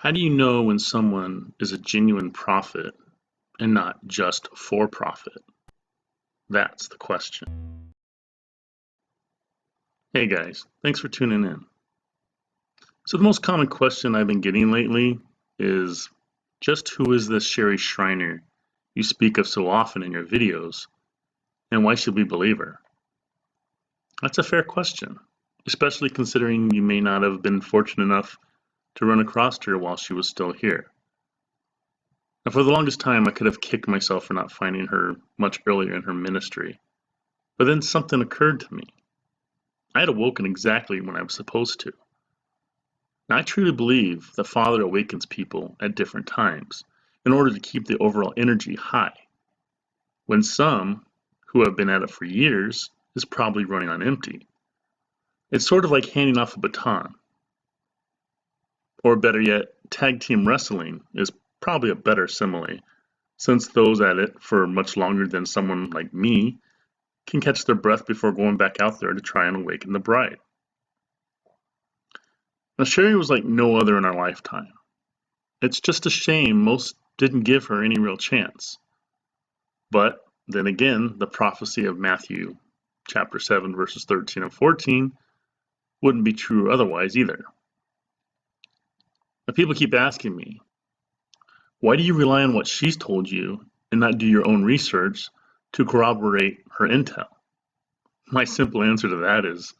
How do you know when someone is a genuine prophet and not just for profit? That's the question. Hey guys, thanks for tuning in. So the most common question I've been getting lately is just who is this Sherry Shriner you speak of so often in your videos, and why should we believe her? That's a fair question, especially considering you may not have been fortunate enough to run across her while she was still here. Now, for the longest time, I could have kicked myself for not finding her much earlier in her ministry. But then something occurred to me. I had awoken exactly when I was supposed to. Now, I truly believe the Father awakens people at different times in order to keep the overall energy high. When some, who have been at it for years, is probably running on empty. It's sort of like handing off a baton. Or better yet, tag team wrestling is probably a better simile, since those at it for much longer than someone like me can catch their breath before going back out there to try and awaken the bride. Now, Sherry was like no other in our lifetime. It's just a shame most didn't give her any real chance. But then again, the prophecy of Matthew chapter 7 verses 13 and 14 wouldn't be true otherwise either. Now, people keep asking me, why do you rely on what she's told you and not do your own research to corroborate her intel? My simple answer to that is,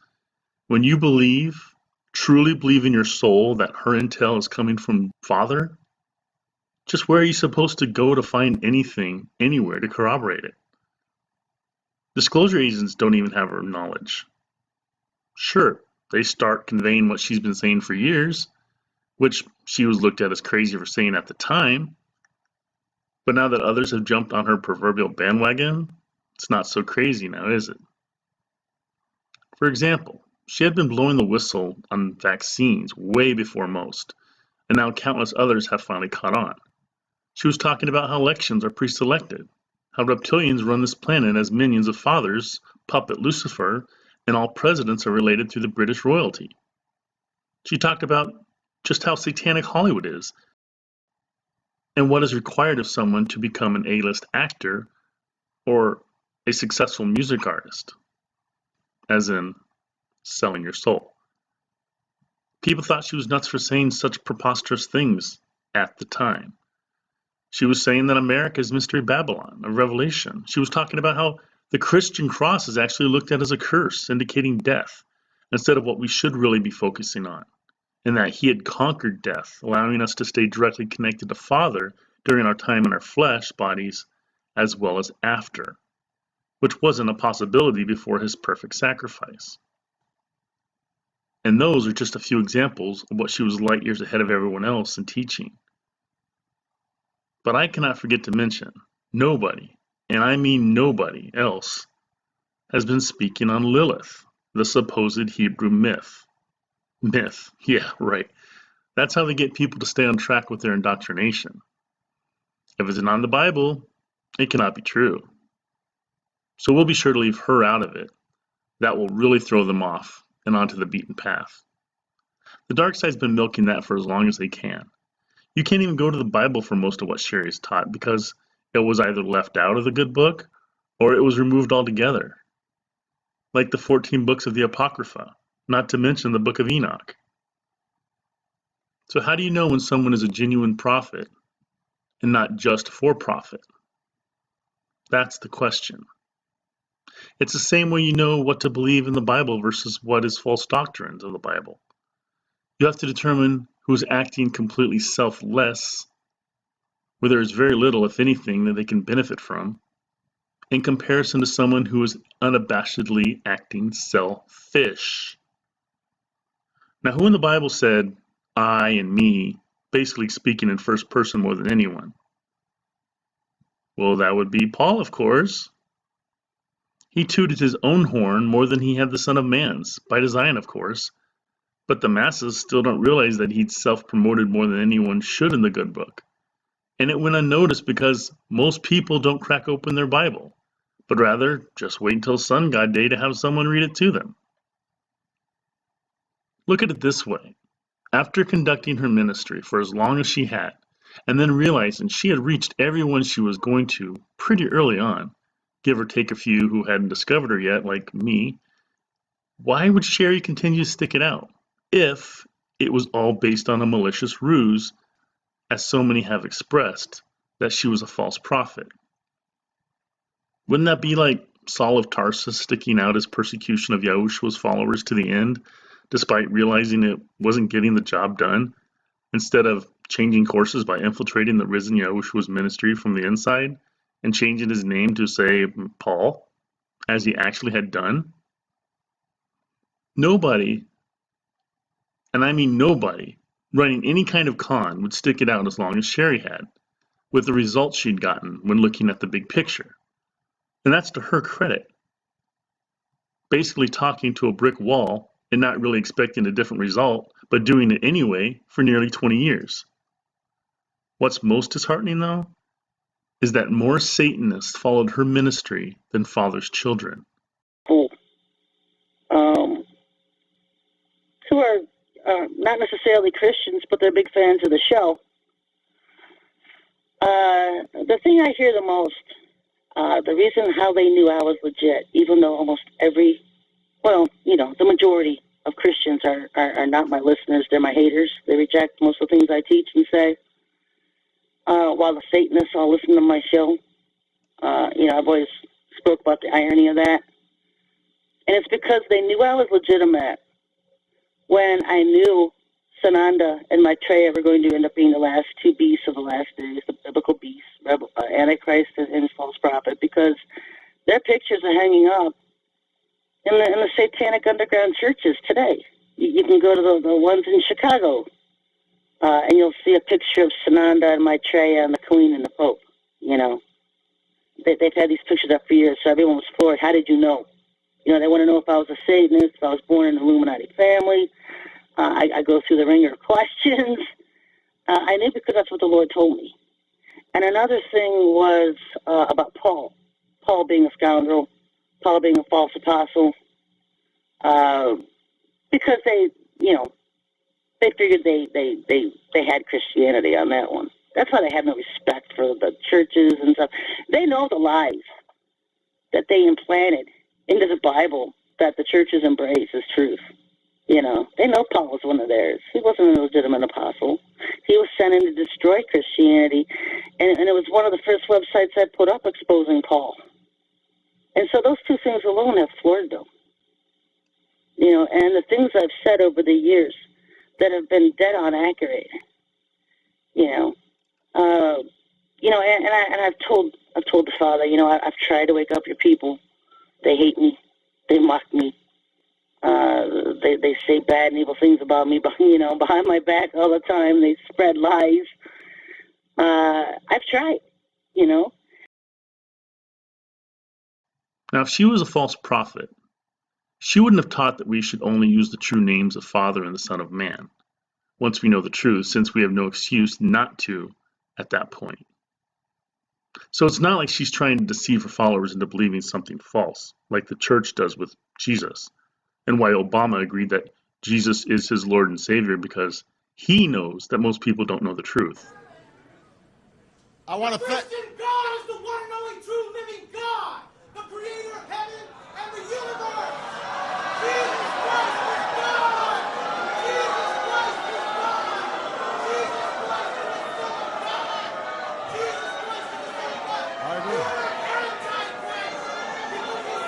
when you truly believe in your soul that her intel is coming from Father, just where are you supposed to go to find anything, anywhere to corroborate it? Disclosure agents don't even have her knowledge. Sure, they start conveying what she's been saying for years, which she was looked at as crazy for saying at the time. But now that others have jumped on her proverbial bandwagon, it's not so crazy now, is it? For example, she had been blowing the whistle on vaccines way before most, and now countless others have finally caught on. She was talking about how elections are pre-selected, how reptilians run this planet as minions of Father's puppet Lucifer, and all presidents are related through the British royalty. She talked about just how satanic Hollywood is, and what is required of someone to become an A-list actor or a successful music artist, as in selling your soul. People thought she was nuts for saying such preposterous things at the time. She was saying that America is Mystery Babylon, a revelation. She was talking about how the Christian cross is actually looked at as a curse, indicating death, instead of what we should really be focusing on, and that he had conquered death, allowing us to stay directly connected to Father during our time in our flesh bodies as well as after, which wasn't a possibility before his perfect sacrifice. And those are just a few examples of what she was light years ahead of everyone else in teaching. But I cannot forget to mention, nobody, and I mean nobody else, has been speaking on Lilith, the supposed Hebrew myth. Myth, yeah, right. That's how they get people to stay on track with their indoctrination. If it's not in the Bible, it cannot be true. So we'll be sure to leave her out of it. That will really throw them off and onto the beaten path. The dark side's been milking that for as long as they can. You can't even go to the Bible for most of what Sherry's taught because it was either left out of the good book or it was removed altogether. Like the 14 books of the Apocrypha, not to mention the Book of Enoch. So how do you know when someone is a genuine prophet and not just for profit? That's the question. It's the same way you know what to believe in the Bible versus what is false doctrines of the Bible. You have to determine who is acting completely selfless, where there is very little, if anything, that they can benefit from, in comparison to someone who is unabashedly acting selfish. Now, who in the Bible said, I and me, basically speaking in first person more than anyone? Well, that would be Paul, of course. He tooted his own horn more than he had the Son of Man's, by design, of course. But the masses still don't realize that he'd self-promoted more than anyone should in the good book. And it went unnoticed because most people don't crack open their Bible, but rather just wait until Sun God Day to have someone read it to them. Look at it this way. After conducting her ministry for as long as she had, and then realizing she had reached everyone she was going to pretty early on, give or take a few who hadn't discovered her yet, like me, why would Sherry continue to stick it out if it was all based on a malicious ruse, as so many have expressed, that she was a false prophet? Wouldn't that be like Saul of Tarsus sticking out his persecution of Yahushua's followers to the end, despite realizing it wasn't getting the job done, instead of changing courses by infiltrating the risen Yahushua's ministry from the inside and changing his name to, say, Paul, as he actually had done? Nobody, and I mean nobody, running any kind of con would stick it out as long as Sherry had, with the results she'd gotten when looking at the big picture. And that's to her credit. Basically talking to a brick wall and not really expecting a different result, but doing it anyway for nearly 20 years. What's most disheartening, though, is that more Satanists followed her ministry than Father's children. Who are not necessarily Christians, but they're big fans of the show. The thing I hear the most, the reason how they knew I was legit, even though almost the majority of Christians are not my listeners, they're my haters. They reject most of the things I teach and say. While the Satanists all listen to my show, I've always spoke about the irony of that. And it's because they knew I was legitimate when I knew Sananda and Maitreya were going to end up being the last two beasts of the last days, the biblical beasts, Antichrist and false prophet, because their pictures are hanging up in the satanic underground churches today. You can go to the ones in Chicago, and you'll see a picture of Sananda and Maitreya and the Queen and the Pope. They've had these pictures up for years, so everyone was floored. How did you know? They want to know if I was a Satanist, if I was born in an Illuminati family. I go through the ringer of questions. I knew because that's what the Lord told me. And another thing was about Paul. Paul being a scoundrel, Paul being a false apostle, because they figured they had Christianity on that one. That's why they have no respect for the churches and stuff. They know the lies that they implanted into the Bible that the churches embrace as truth. They know Paul was one of theirs. He wasn't a legitimate apostle. He was sent in to destroy Christianity, and it was one of the first websites I put up exposing Paul. And so those two things alone have floored them. And the things I've said over the years that have been dead on accurate. And I've told the Father, I've tried to wake up your people. They hate me. They mock me. They say bad and evil things about me, behind my back all the time. They spread lies. I've tried, Now, if she was a false prophet, she wouldn't have taught that we should only use the true names of Father and the Son of Man, once we know the truth, since we have no excuse not to at that point. So it's not like she's trying to deceive her followers into believing something false, like the church does with Jesus, and why Obama agreed that Jesus is his Lord and Savior, because he knows that most people don't know the truth. I want to thank God is the one and only true living God, the creator of heaven and the universe. Jesus Christ is God. Jesus Christ is God. Jesus Christ is the Son of God. Jesus Christ is the Son of God. I agree. You are anti-Christ because he said,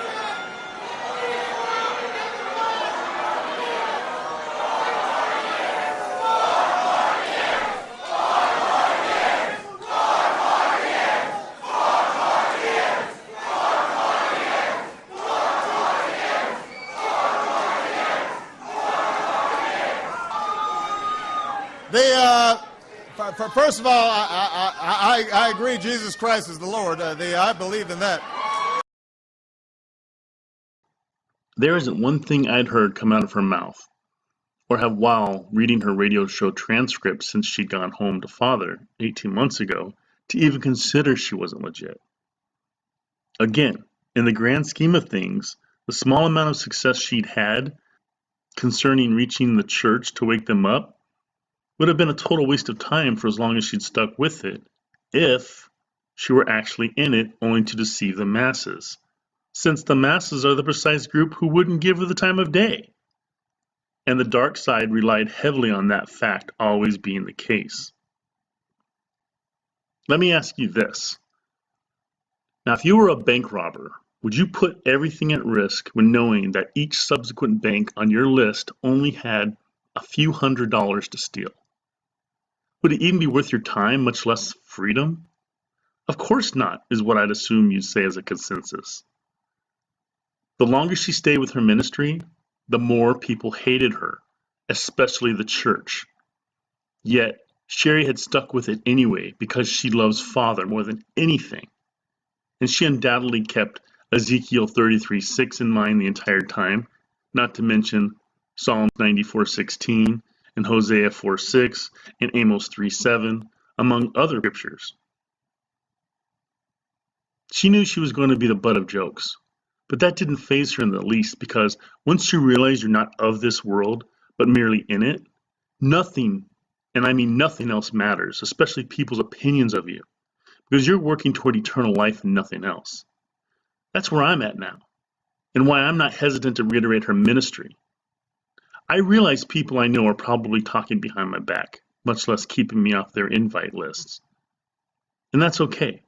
first of all, I agree Jesus Christ is the Lord. I believe in that. There isn't one thing I'd heard come out of her mouth, or have while reading her radio show transcript since she'd gone home to Father 18 months ago, to even consider she wasn't legit. Again, in the grand scheme of things, the small amount of success she'd had concerning reaching the church to wake them up would have been a total waste of time for as long as she'd stuck with it if she were actually in it only to deceive the masses, since the masses are the precise group who wouldn't give her the time of day. And the dark side relied heavily on that fact always being the case. Let me ask you this. Now, if you were a bank robber, would you put everything at risk when knowing that each subsequent bank on your list only had a few $100s to steal? Would it even be worth your time, much less freedom? Of course not, is what I'd assume you'd say as a consensus. The longer she stayed with her ministry, the more people hated her, especially the church. Yet, Sherry had stuck with it anyway because she loves Father more than anything. And she undoubtedly kept Ezekiel 33:6 in mind the entire time, not to mention Psalms 94:16 and Hosea 4:6 and Amos 3:7, among other scriptures. She knew she was going to be the butt of jokes, but that didn't faze her in the least, because once you realize you're not of this world, but merely in it, nothing, and I mean nothing else matters, especially people's opinions of you, because you're working toward eternal life and nothing else. That's where I'm at now, and why I'm not hesitant to reiterate her ministry. I realize people I know are probably talking behind my back, much less keeping me off their invite lists. And that's okay,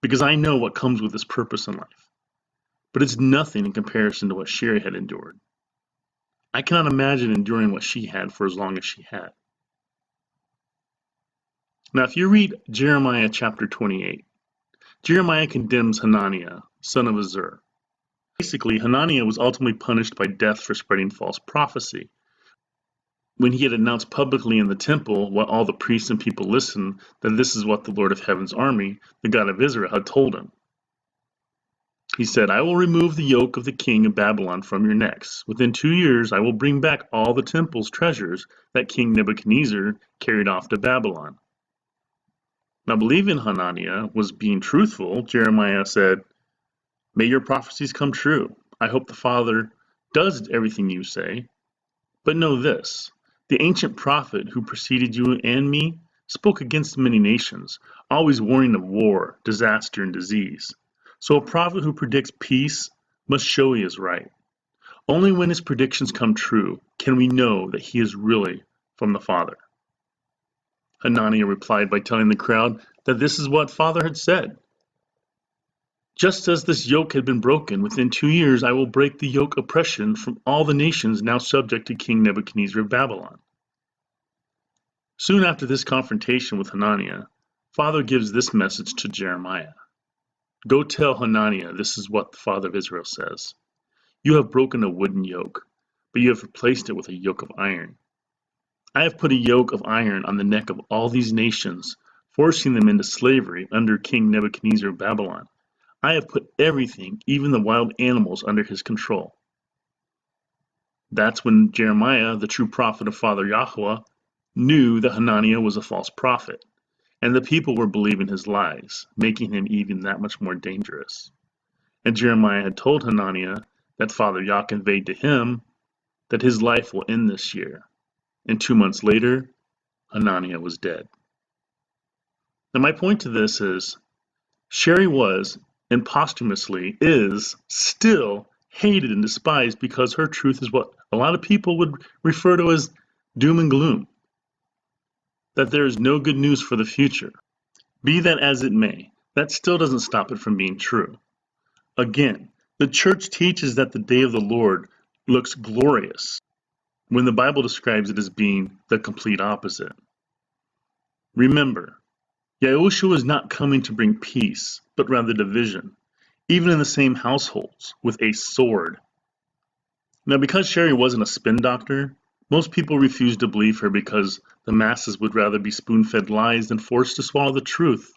because I know what comes with this purpose in life. But it's nothing in comparison to what Sherry had endured. I cannot imagine enduring what she had for as long as she had. Now, if you read Jeremiah chapter 28, Jeremiah condemns Hananiah, son of Azur. Basically, Hananiah was ultimately punished by death for spreading false prophecy, when he had announced publicly in the temple, while all the priests and people listened, that this is what the Lord of Heaven's army, the God of Israel, had told him. He said, "I will remove the yoke of the king of Babylon from your necks. Within 2 years I will bring back all the temple's treasures that King Nebuchadnezzar carried off to Babylon." Now, believing Hananiah was being truthful, Jeremiah said, "May your prophecies come true. I hope the Father does everything you say. But know this, the ancient prophet who preceded you and me spoke against many nations, always warning of war, disaster, and disease. So a prophet who predicts peace must show he is right. Only when his predictions come true can we know that he is really from the Father." Hananiah replied by telling the crowd that this is what Father had said. "Just as this yoke had been broken, within 2 years I will break the yoke oppression from all the nations now subject to King Nebuchadnezzar of Babylon." Soon after this confrontation with Hananiah, Father gives this message to Jeremiah. "Go tell Hananiah this is what the Father of Israel says. You have broken a wooden yoke, but you have replaced it with a yoke of iron. I have put a yoke of iron on the neck of all these nations, forcing them into slavery under King Nebuchadnezzar of Babylon. I have put everything, even the wild animals, under his control." That's when Jeremiah, the true prophet of Father Yahuah, knew that Hananiah was a false prophet, and the people were believing his lies, making him even that much more dangerous. And Jeremiah had told Hananiah that Father Yah conveyed to him that his life will end this year, and 2 months later, Hananiah was dead. Now, my point to this is, Sherry was, and posthumously is, still hated and despised because her truth is what a lot of people would refer to as doom and gloom, that there is no good news for the future. Be that as it may, that still doesn't stop it from being true. Again, the church teaches that the day of the Lord looks glorious, when the Bible describes it as being the complete opposite. Remember, Yahushua is not coming to bring peace, but rather division, even in the same households, with a sword. Now, because Sherry wasn't a spin doctor, most people refused to believe her because the masses would rather be spoon-fed lies than forced to swallow the truth.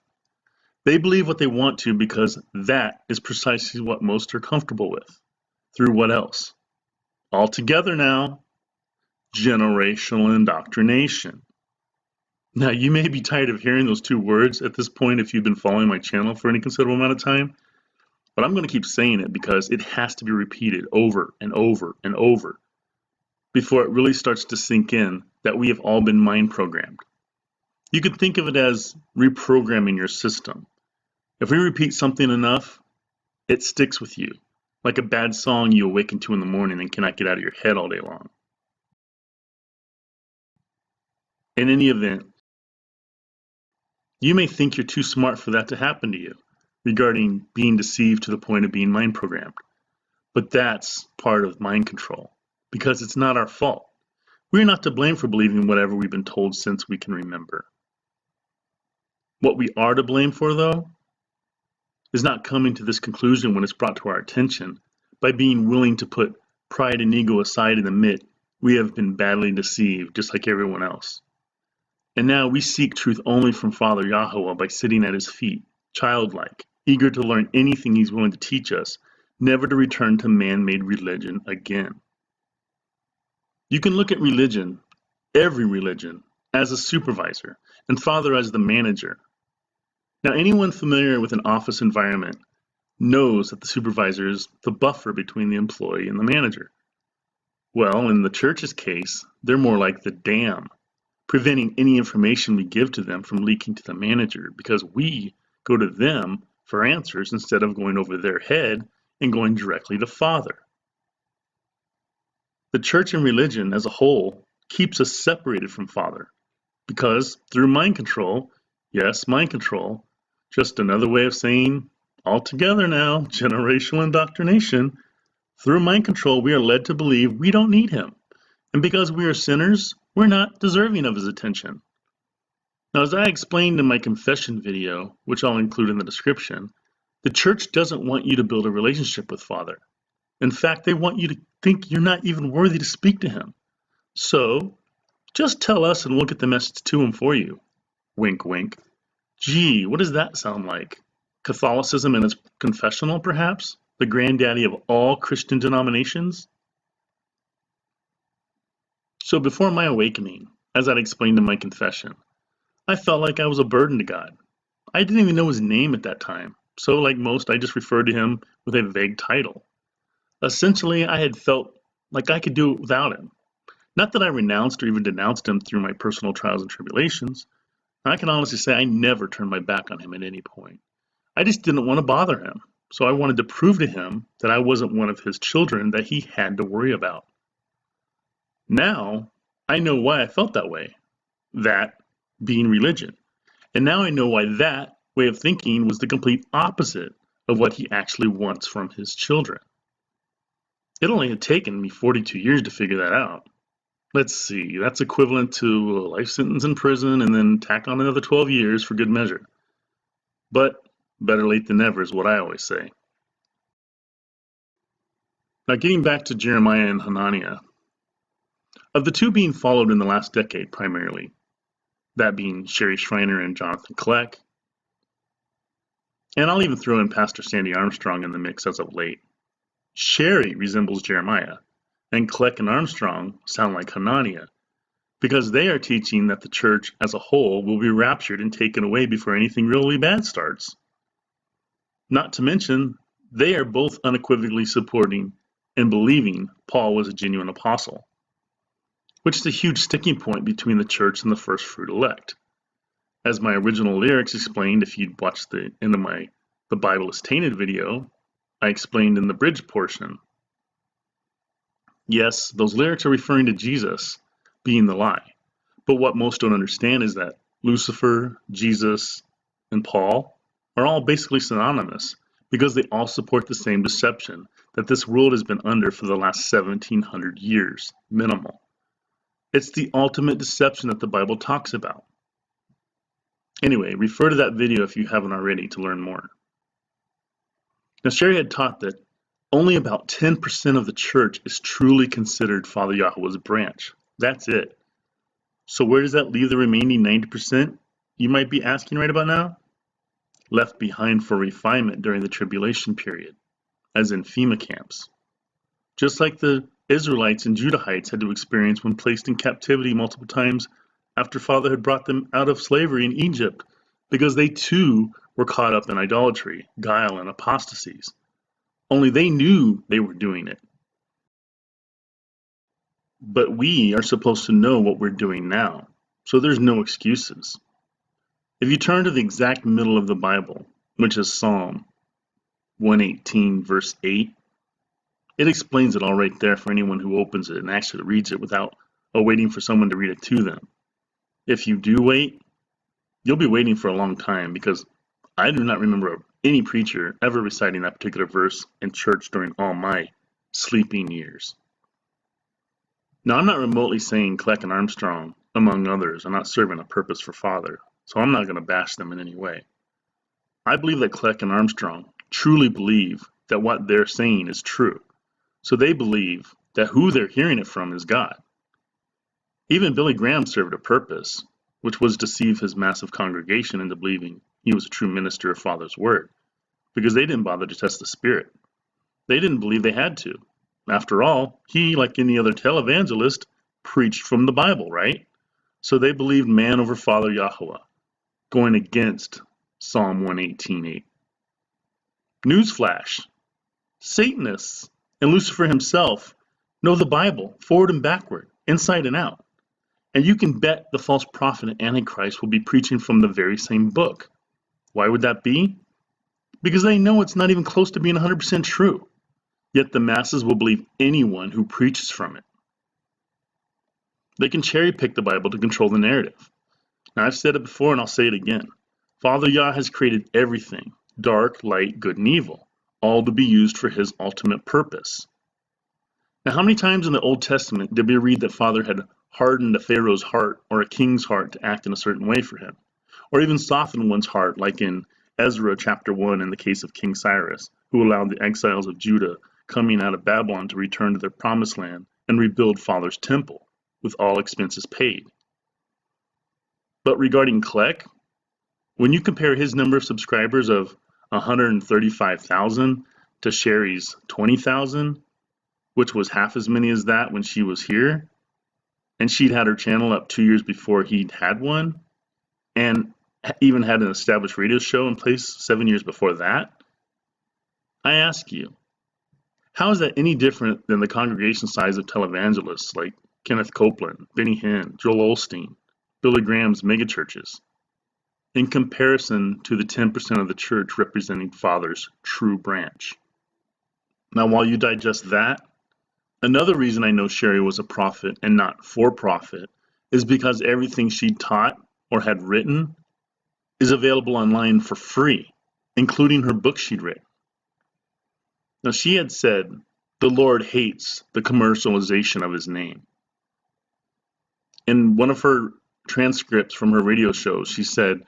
They believe what they want to because that is precisely what most are comfortable with. Through what else? All together now, generational indoctrination. Now, you may be tired of hearing those two words at this point if you've been following my channel for any considerable amount of time, but I'm going to keep saying it because it has to be repeated over and over and over, before it really starts to sink in that we have all been mind programmed. You could think of it as reprogramming your system. If we repeat something enough, it sticks with you, like a bad song you awaken to in the morning and cannot get out of your head all day long. In any event, you may think you're too smart for that to happen to you, regarding being deceived to the point of being mind programmed. But that's part of mind control, because it's not our fault. We're not to blame for believing whatever we've been told since we can remember. What we are to blame for, though, is not coming to this conclusion when it's brought to our attention by being willing to put pride and ego aside and admit we have been badly deceived just like everyone else. And now we seek truth only from Father Yahuah by sitting at his feet, childlike, eager to learn anything he's willing to teach us, never to return to man-made religion again. You can look at religion, every religion, as a supervisor, and Father as the manager. Now, anyone familiar with an office environment knows that the supervisor is the buffer between the employee and the manager. Well, in the church's case, they're more like the dam, preventing any information we give to them from leaking to the manager because we go to them for answers instead of going over their head and going directly to Father. The church and religion as a whole keeps us separated from Father because through mind control, yes, mind control, just another way of saying altogether now, generational indoctrination, through mind control we are led to believe we don't need him. And because we are sinners, we're not deserving of his attention. Now, as I explained in my confession video, which I'll include in the description, the church doesn't want you to build a relationship with Father. In fact, they want you to think you're not even worthy to speak to him. So, just tell us and we'll get the message to him for you. Wink, wink. Gee, what does that sound like? Catholicism and its confessional, perhaps? The granddaddy of all Christian denominations? So before my awakening, as I'd explained in my confession, I felt like I was a burden to God. I didn't even know his name at that time, so like most, I just referred to him with a vague title. Essentially, I had felt like I could do it without him. Not that I renounced or even denounced him through my personal trials and tribulations. I can honestly say I never turned my back on him at any point. I just didn't want to bother him, so I wanted to prove to him that I wasn't one of his children that he had to worry about. Now, I know why I felt that way, that being religion. And now I know why that way of thinking was the complete opposite of what he actually wants from his children. It only had taken me 42 years to figure that out. Let's see, that's equivalent to a life sentence in prison and then tack on another 12 years for good measure. But better late than never is what I always say. Now getting back to Jeremiah and Hananiah, of the two being followed in the last decade primarily, that being Sherry Schreiner and Jonathan Kleck, and I'll even throw in Pastor Sandy Armstrong in the mix as of late, Sherry resembles Jeremiah, and Kleck and Armstrong sound like Hananiah, because they are teaching that the church as a whole will be raptured and taken away before anything really bad starts. Not to mention, they are both unequivocally supporting and believing Paul was a genuine apostle, which is a huge sticking point between the church and the first fruit elect. As my original lyrics explained, if you'd watched the end of my The Bible is Tainted video, I explained in the bridge portion. Yes, those lyrics are referring to Jesus being the lie, but what most don't understand is that Lucifer, Jesus, and Paul are all basically synonymous because they all support the same deception that this world has been under for the last 1700 years, minimal. It's the ultimate deception that the Bible talks about. Anyway, refer to that video if you haven't already to learn more. Now, Sherry had taught that only about 10% of the church is truly considered Father Yahuah's branch. That's it. So where does that leave the remaining 90%, you might be asking right about now? Left behind for refinement during the tribulation period, as in FEMA camps. Just like the Israelites and Judahites had to experience when placed in captivity multiple times after Father had brought them out of slavery in Egypt, because they too were caught up in idolatry, guile, and apostasies. Only they knew they were doing it. But we are supposed to know what we're doing now, so there's no excuses. If you turn to the exact middle of the Bible, which is Psalm 118, verse 8, it explains it all right there for anyone who opens it and actually reads it without waiting for someone to read it to them. If you do wait, you'll be waiting for a long time, because I do not remember any preacher ever reciting that particular verse in church during all my sleeping years. Now, I'm not remotely saying Kleck and Armstrong, among others, are not serving a purpose for Father, so I'm not going to bash them in any way. I believe that Kleck and Armstrong truly believe that what they're saying is true, so they believe that who they're hearing it from is God. Even Billy Graham served a purpose, which was to deceive his massive congregation into believing he was a true minister of Father's word, because they didn't bother to test the Spirit. They didn't believe they had to. After all, he, like any other televangelist, preached from the Bible, right? So they believed man over Father Yahuah, going against Psalm 118:8. Newsflash: Satanists and Lucifer himself know the Bible forward and backward, inside and out. And you can bet the false prophet and Antichrist will be preaching from the very same book. Why would that be? Because they know it's not even close to being 100% true. Yet the masses will believe anyone who preaches from it. They can cherry pick the Bible to control the narrative. Now, I've said it before and I'll say it again. Father Yah has created everything, dark, light, good, and evil, all to be used for his ultimate purpose. Now, how many times in the Old Testament did we read that Father had hardened a Pharaoh's heart or a king's heart to act in a certain way for him? Or even softened one's heart, like in Ezra chapter 1 in the case of King Cyrus, who allowed the exiles of Judah coming out of Babylon to return to their promised land and rebuild Father's temple, with all expenses paid. But regarding Kleck, when you compare his number of subscribers of 135,000 to Sherry's 20,000, which was half as many as that when she was here, and she'd had her channel up 2 years before he'd had one, and even had an established radio show in place 7 years before that, I ask you, how is that any different than the congregation size of televangelists like Kenneth Copeland, Benny Hinn, Joel Osteen, Billy Graham's megachurches, in comparison to the 10% of the church representing Father's true branch? Now, while you digest that, another reason I know Sherry was a prophet and not for profit is because everything she taught or had written is available online for free, including her book she'd written. Now, she had said, the Lord hates the commercialization of his name. In one of her transcripts from her radio shows, she said,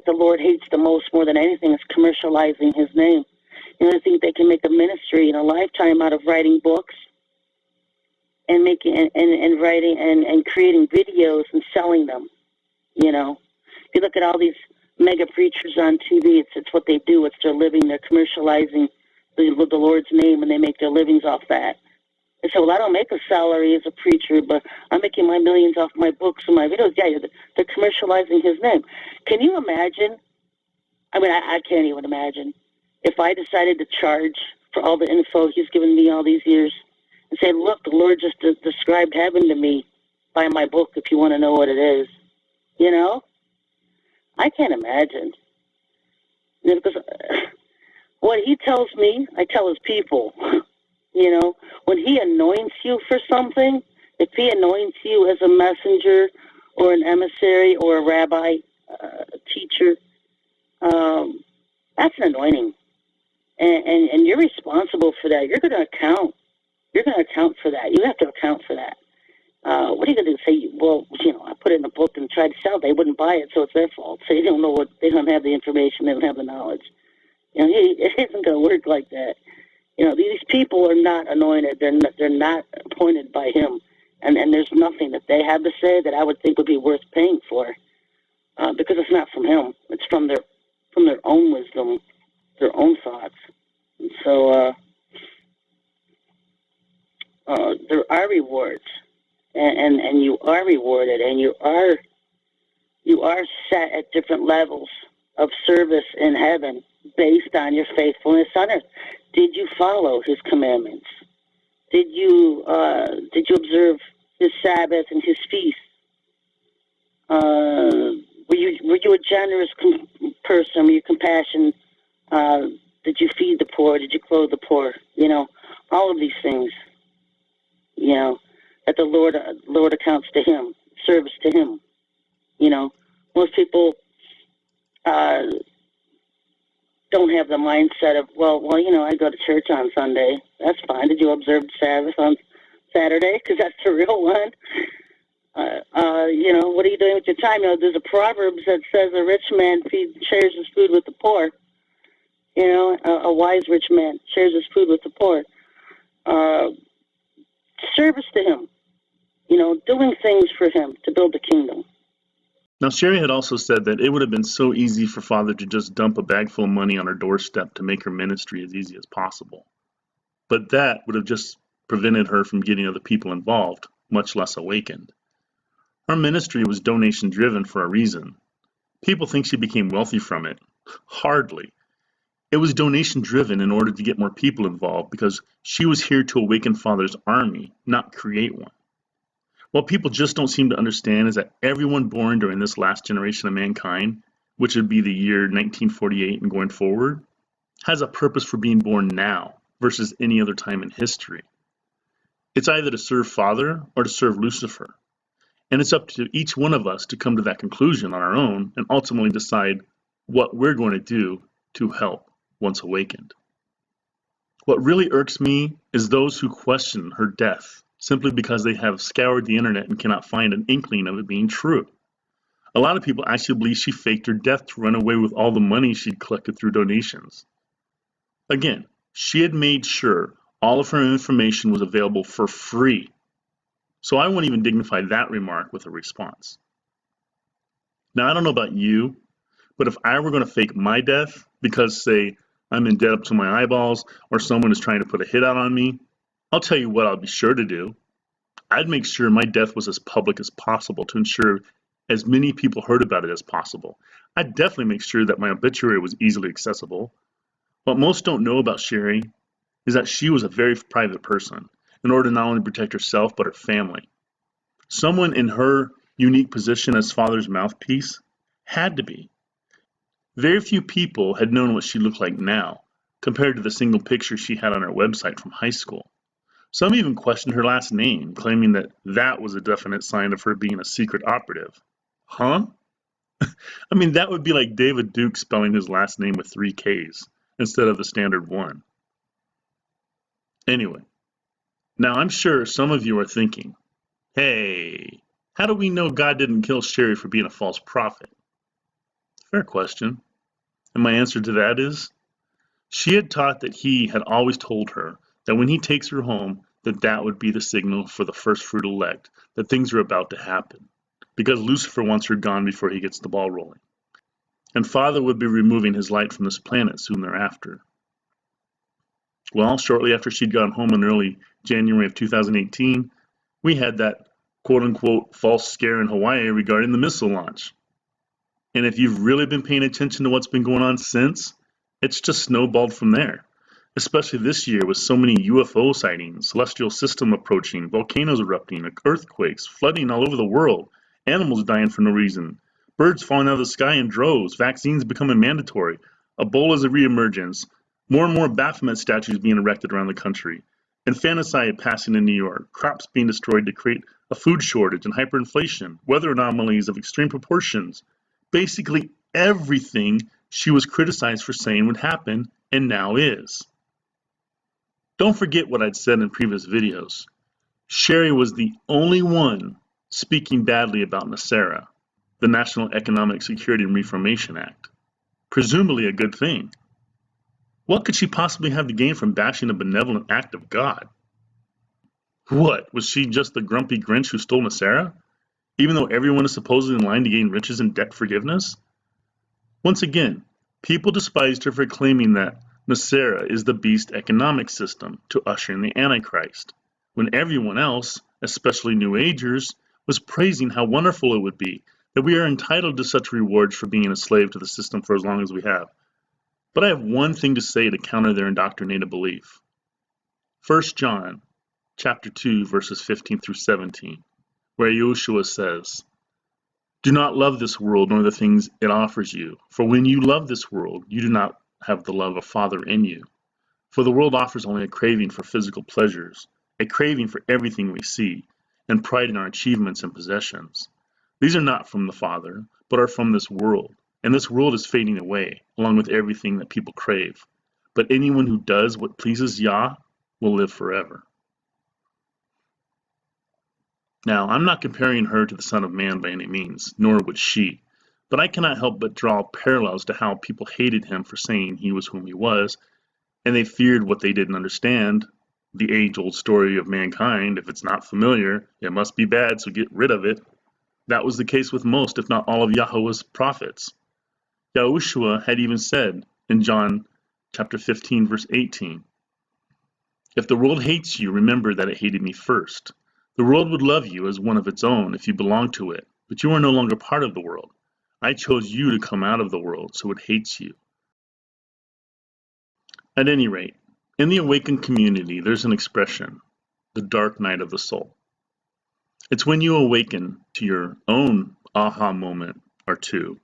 the Lord hates the most, more than anything, is commercializing his name. And I think they can make a ministry in a lifetime out of writing books and making and writing and creating videos and selling them. You know, if you look at all these mega preachers on TV, it's what they do. It's their living. They're commercializing the Lord's name, and they make their livings off that. And so, well, I don't make a salary as a preacher, but I'm making my millions off my books and my videos. Yeah, they're commercializing his name. Can you imagine? I mean, I can't even imagine if I decided to charge for all the info he's given me all these years and say, look, the Lord just described heaven to me. Buy my book if you want to know what it is. You know? I can't imagine. You know, because what he tells me, I tell his people. You know, when he anoints you for something, if he anoints you as a messenger or an emissary or a rabbi, teacher, that's an anointing. And you're responsible for that. You're going to account. You're going to account for that. You have to account for that. What are you going to do? Say, well, you know, I put it in a book and tried to sell it. They wouldn't buy it, so it's their fault. So they don't know what, they don't have the information. They don't have the knowledge. You know, it isn't going to work like that. You know, these people are not anointed. They're not appointed by him. And there's nothing that they have to say that I would think would be worth paying for, because it's not from him. It's from their own wisdom, their own thoughts. And so there are rewards, and you are rewarded, and you are set at different levels of service in heaven based on your faithfulness on earth. Did you follow his commandments? Did you observe his Sabbath and his feast? Were you a generous person? Were you compassionate? Did you feed the poor? Did you clothe the poor? All of these things. That the Lord accounts to him, service to him. Most people don't have the mindset of, well, I go to church on Sunday. That's fine. Did you observe the Sabbath on Saturday? Because that's the real one. What are you doing with your time? There's a Proverbs that says a rich man shares his food with the poor. A wise rich man shares his food with the poor. Service to him. Doing things for him to build the kingdom. Now, Sherry had also said that it would have been so easy for Father to just dump a bag full of money on her doorstep to make her ministry as easy as possible. But that would have just prevented her from getting other people involved, much less awakened. Her ministry was donation driven for a reason. People think she became wealthy from it. Hardly. It was donation driven in order to get more people involved because she was here to awaken Father's army, not create one. What people just don't seem to understand is that everyone born during this last generation of mankind, which would be the year 1948 and going forward, has a purpose for being born now versus any other time in history. It's either to serve Father or to serve Lucifer. And it's up to each one of us to come to that conclusion on our own and ultimately decide what we're going to do to help once awakened. What really irks me is those who question her death simply because they have scoured the internet and cannot find an inkling of it being true. A lot of people actually believe she faked her death to run away with all the money she'd collected through donations. Again, she had made sure all of her information was available for free. So I won't even dignify that remark with a response. Now, I don't know about you, but if I were going to fake my death because, say, I'm in debt up to my eyeballs or someone is trying to put a hit out on me, I'll tell you what I'll be sure to do. I'd make sure my death was as public as possible to ensure as many people heard about it as possible. I'd definitely make sure that my obituary was easily accessible. What most don't know about Sherry is that she was a very private person in order to not only protect herself but her family. Someone in her unique position as Father's mouthpiece had to be. Very few people had known what she looked like now compared to the single picture she had on her website from high school. Some even questioned her last name, claiming that that was a definite sign of her being a secret operative. Huh? I mean, that would be like David Duke spelling his last name with 3 Ks instead of the standard one. Anyway, now I'm sure some of you are thinking, hey, how do we know God didn't kill Sherry for being a false prophet? Fair question. And my answer to that is, she had taught that he had always told her that when he takes her home, that would be the signal for the first fruit elect, that things are about to happen, because Lucifer wants her gone before he gets the ball rolling. And Father would be removing his light from this planet soon thereafter. Well, shortly after she'd gone home in early January of 2018, we had that quote-unquote false scare in Hawaii regarding the missile launch. And if you've really been paying attention to what's been going on since, it's just snowballed from there. Especially this year with so many UFO sightings, celestial system approaching, volcanoes erupting, earthquakes, flooding all over the world, animals dying for no reason, birds falling out of the sky in droves, vaccines becoming mandatory, Ebola's a reemergence, more and more Baphomet statues being erected around the country, infanticide passing in New York, crops being destroyed to create a food shortage and hyperinflation, weather anomalies of extreme proportions. Basically everything she was criticized for saying would happen and now is. Don't forget what I'd said in previous videos. Sherry was the only one speaking badly about NESARA, the National Economic Security and Reformation Act. Presumably a good thing. What could she possibly have to gain from bashing a benevolent act of God? What, was she just the grumpy Grinch who stole NESARA, even though everyone is supposedly in line to gain riches and debt forgiveness? Once again, people despised her for claiming that NESARA is the beast economic system to usher in the Antichrist, when everyone else, especially New Agers, was praising how wonderful it would be that we are entitled to such rewards for being a slave to the system for as long as we have. But I have one thing to say to counter their indoctrinated belief. 1 John chapter 2, verses 15 through 17, where Yahuah says, "Do not love this world nor the things it offers you, for when you love this world, you do not have the love of Father in you. For the world offers only a craving for physical pleasures, a craving for everything we see, and pride in our achievements and possessions. These are not from the Father, but are from this world, and this world is fading away, along with everything that people crave. But anyone who does what pleases Yah will live forever." Now, I'm not comparing her to the Son of Man by any means, nor would she, but I cannot help but draw parallels to how people hated him for saying he was whom he was, and they feared what they didn't understand. The age-old story of mankind: if it's not familiar, it must be bad, so get rid of it. That was the case with most, if not all, of Yahweh's prophets. Yahuah had even said in John chapter 15, verse 18, "If the world hates you, remember that it hated me first. The world would love you as one of its own if you belonged to it, but you are no longer part of the world. I chose you to come out of the world, so it hates you." At any rate, in the awakened community, there's an expression, the dark night of the soul. It's when you awaken to your own aha moment or two,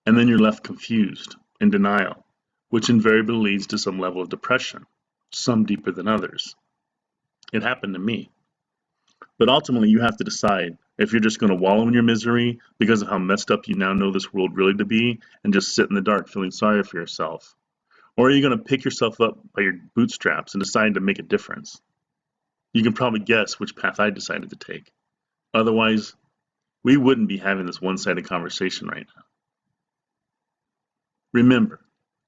and then you're left confused, in denial, which invariably leads to some level of depression, some deeper than others. It happened to me. But ultimately, you have to decide if you're just going to wallow in your misery because of how messed up you now know this world really to be, and just sit in the dark feeling sorry for yourself. Or are you going to pick yourself up by your bootstraps and decide to make a difference? You can probably guess which path I decided to take. Otherwise, we wouldn't be having this one-sided conversation right now. Remember,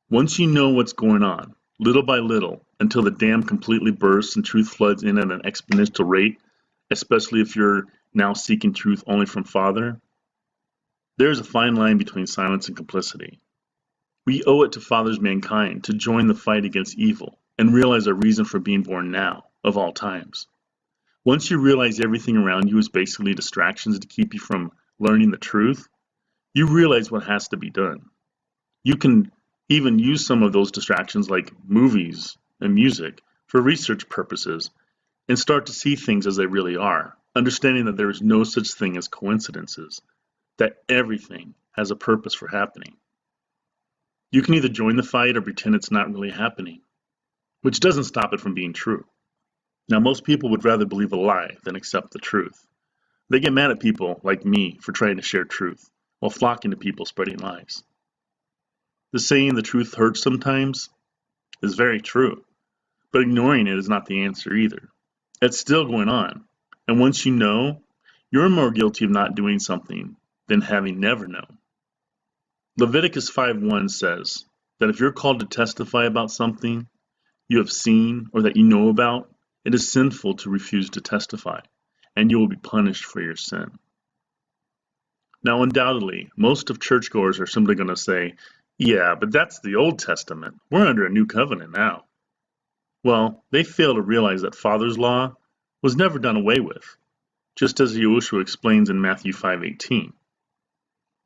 once you know what's going on, little by little, until the dam completely bursts and truth floods in at an exponential rate, especially if you're now seeking truth only from Father, there's a fine line between silence and complicity. We owe it to Father's mankind to join the fight against evil and realize our reason for being born now, of all times. Once you realize everything around you is basically distractions to keep you from learning the truth, you realize what has to be done. You can even use some of those distractions, like movies and music, for research purposes, and start to see things as they really are, understanding that there is no such thing as coincidences, that everything has a purpose for happening. You can either join the fight or pretend it's not really happening, which doesn't stop it from being true. Now, most people would rather believe a lie than accept the truth. They get mad at people like me for trying to share truth, while flocking to people spreading lies. The saying "the truth hurts sometimes" is very true, but ignoring it is not the answer either. It's still going on, and once you know, you're more guilty of not doing something than having never known. Leviticus 5:1 says that if you're called to testify about something you have seen or that you know about, it is sinful to refuse to testify, and you will be punished for your sin. Now, undoubtedly, most of churchgoers are simply going to say, "Yeah, but that's the Old Testament. We're under a new covenant now." Well, they fail to realize that Father's law was never done away with, just as Yahuah explains in Matthew 5:18.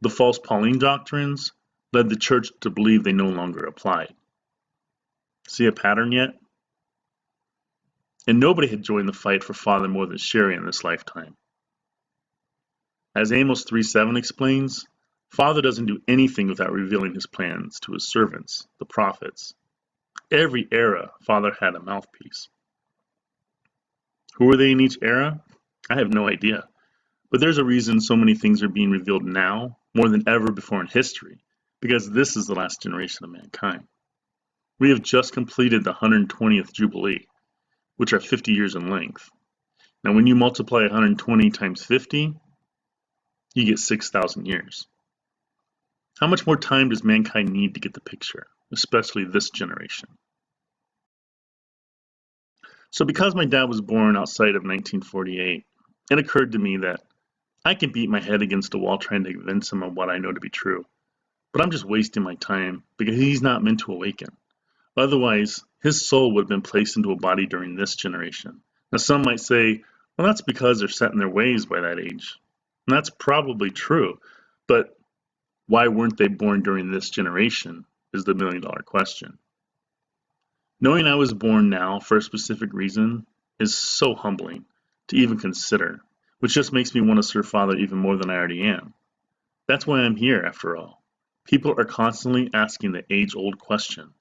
The false Pauline doctrines led the church to believe they no longer applied. See a pattern yet? And nobody had joined the fight for Father more than Sherry in this lifetime. As Amos 3:7 explains, Father doesn't do anything without revealing his plans to his servants, the prophets. Every era, Father had a mouthpiece. Who were they in each era? I have no idea. But there's a reason so many things are being revealed now, more than ever before in history, because this is the last generation of mankind. We have just completed the 120th Jubilee, which are 50 years in length. Now, when you multiply 120 times 50, you get 6,000 years. How much more time does mankind need to get the picture, especially this generation? So because my dad was born outside of 1948, it occurred to me that I can beat my head against a wall trying to convince him of what I know to be true, but I'm just wasting my time because he's not meant to awaken. Otherwise, his soul would have been placed into a body during this generation. Now, some might say, well, that's because they're set in their ways by that age. And that's probably true, but why weren't they born during this generation is the million-dollar question. Knowing I was born now for a specific reason is so humbling to even consider, which just makes me want to serve Father even more than I already am. That's why I'm here, after all. People are constantly asking the age-old question,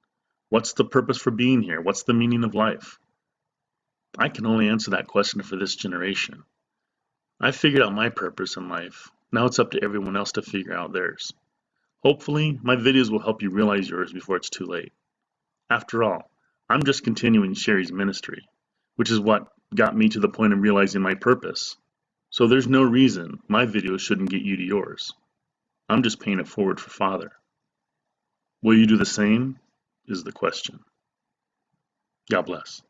what's the purpose for being here? What's the meaning of life? I can only answer that question for this generation. I've figured out my purpose in life. Now it's up to everyone else to figure out theirs. Hopefully, my videos will help you realize yours before it's too late. After all, I'm just continuing Sherry's ministry, which is what got me to the point of realizing my purpose. So there's no reason my videos shouldn't get you to yours. I'm just paying it forward for Father. Will you do the same? Is the question. God bless.